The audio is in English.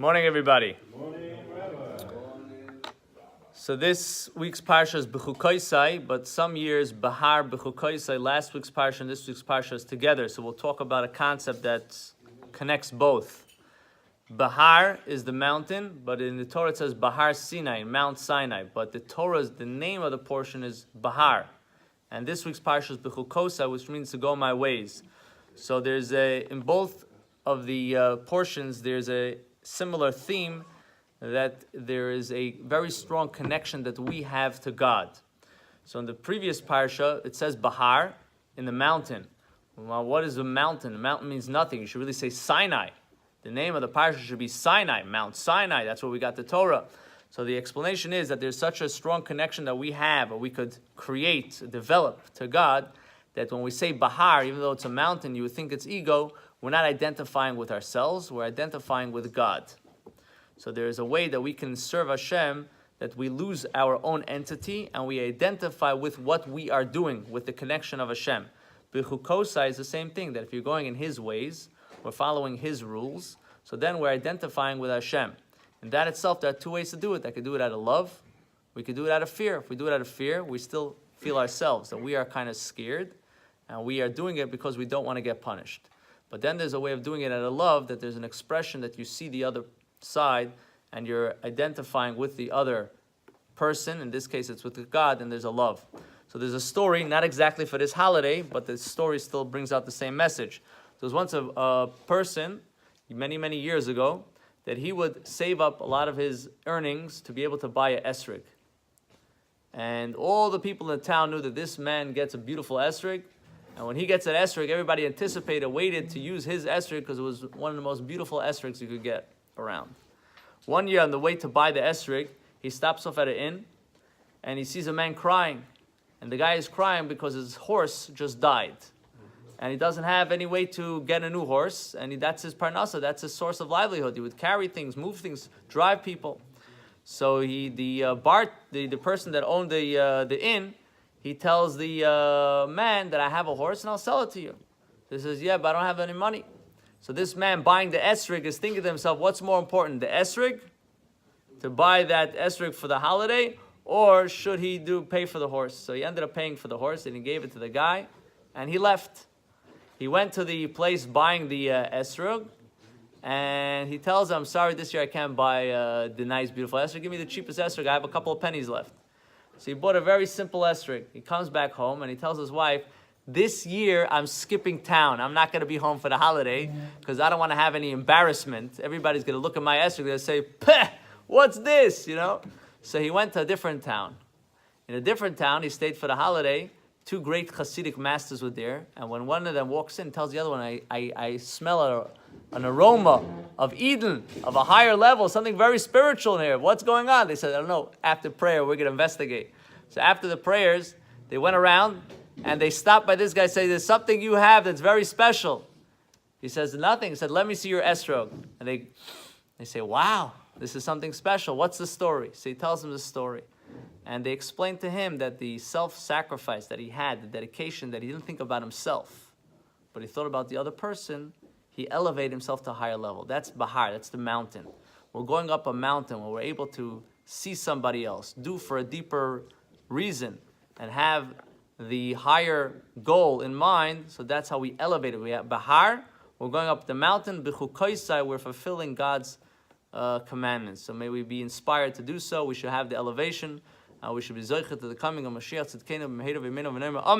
Morning, everybody. Morning, Rabbi. So this week's parsha is B'chukoisai, but some years Bahar B'chukoisai. Last week's parsha and this week's parsha is together. So we'll talk about a concept that connects both. Bahar is the mountain, but in the Torah it says Bahar Sinai, Mount Sinai. But the name of the portion is Bahar. And this week's parsha is B'chukoisai, which means to go my ways. So in both of the portions, there's a similar theme that there is a very strong connection that we have to God. So in the previous parsha, it says Bahar, in the mountain. Well, what is a mountain? A mountain means nothing. You should really say Sinai. The name of the parsha should be Sinai, Mount Sinai. That's where we got the Torah. So the explanation is that there's such a strong connection that we have, or we could create, develop to God, that when we say Bahar, even though it's a mountain, you would think it's ego, we're not identifying with ourselves, we're identifying with God. So there is a way that we can serve Hashem, that we lose our own entity and we identify with what we are doing, with the connection of Hashem. B'chukosai is the same thing, that if you're going in His ways, we're following His rules, so then we're identifying with Hashem. And that itself, there are two ways to do it. I could do it out of love, we could do it out of fear. If we do it out of fear, we still feel ourselves, that we are kind of scared, and we are doing it because we don't want to get punished. But then there's a way of doing it out of love, that there's an expression that you see the other side and you're identifying with the other person. In this case, it's with God, and there's a love. So there's a story, not exactly for this holiday, but the story still brings out the same message. There was once a person, many, many years ago, that he would save up a lot of his earnings to be able to buy an esrog. And all the people in the town knew that this man gets a beautiful esrog. And when he gets an esrog, everybody anticipated, waited to use his esrog because it was one of the most beautiful esrogs you could get around. One year on the way to buy the esrog, he stops off at an inn and he sees a man crying. And the guy is crying because his horse just died. And he doesn't have any way to get a new horse. And that's his parnasa, that's his source of livelihood. He would carry things, move things, drive people. So the person that owned the inn, he tells the man that I have a horse and I'll sell it to you. He says, yeah, but I don't have any money. So this man buying the esrog is thinking to himself, what's more important, the esrog, to buy that esrog for the holiday, or should he pay for the horse? So he ended up paying for the horse and he gave it to the guy and he left. He went to the place buying the esrog and he tells him, I'm sorry, this year I can't buy the nice, beautiful esrog. Give me the cheapest esrog. I have a couple of pennies left. So he bought a very simple esrog. He comes back home and he tells his wife, this year I'm skipping town. I'm not going to be home for the holiday because I don't want to have any embarrassment. Everybody's going to look at my esrog. They're going to say, Peh, what's this? So he went to a different town. In a different town, he stayed for the holiday. Two great Hasidic masters were there. And when one of them walks in, tells the other one, I smell an aroma of Eden, of a higher level, something very spiritual in here. What's going on? They said, I don't know. After prayer, we're going to investigate. So after the prayers, they went around and they stopped by this guy, say, there's something you have that's very special. He says, nothing. He said, let me see your esrog. And they say, wow, this is something special. What's the story? So he tells them the story. And they explain to him that the self-sacrifice that he had, the dedication, that he didn't think about himself, but he thought about the other person, he elevated himself to a higher level. That's Bahar, that's the mountain. We're going up a mountain where we're able to see somebody else, do for a deeper reason, and have the higher goal in mind. So that's how we elevate it. We have Bahar, we're going up the mountain. B'chukoisai, we're fulfilling God's commandments. So may we be inspired to do so. We should have the elevation. We should be zoichet to the coming of Mashiach Tzidkenu b'meira v'yimenu v'neima. Amen.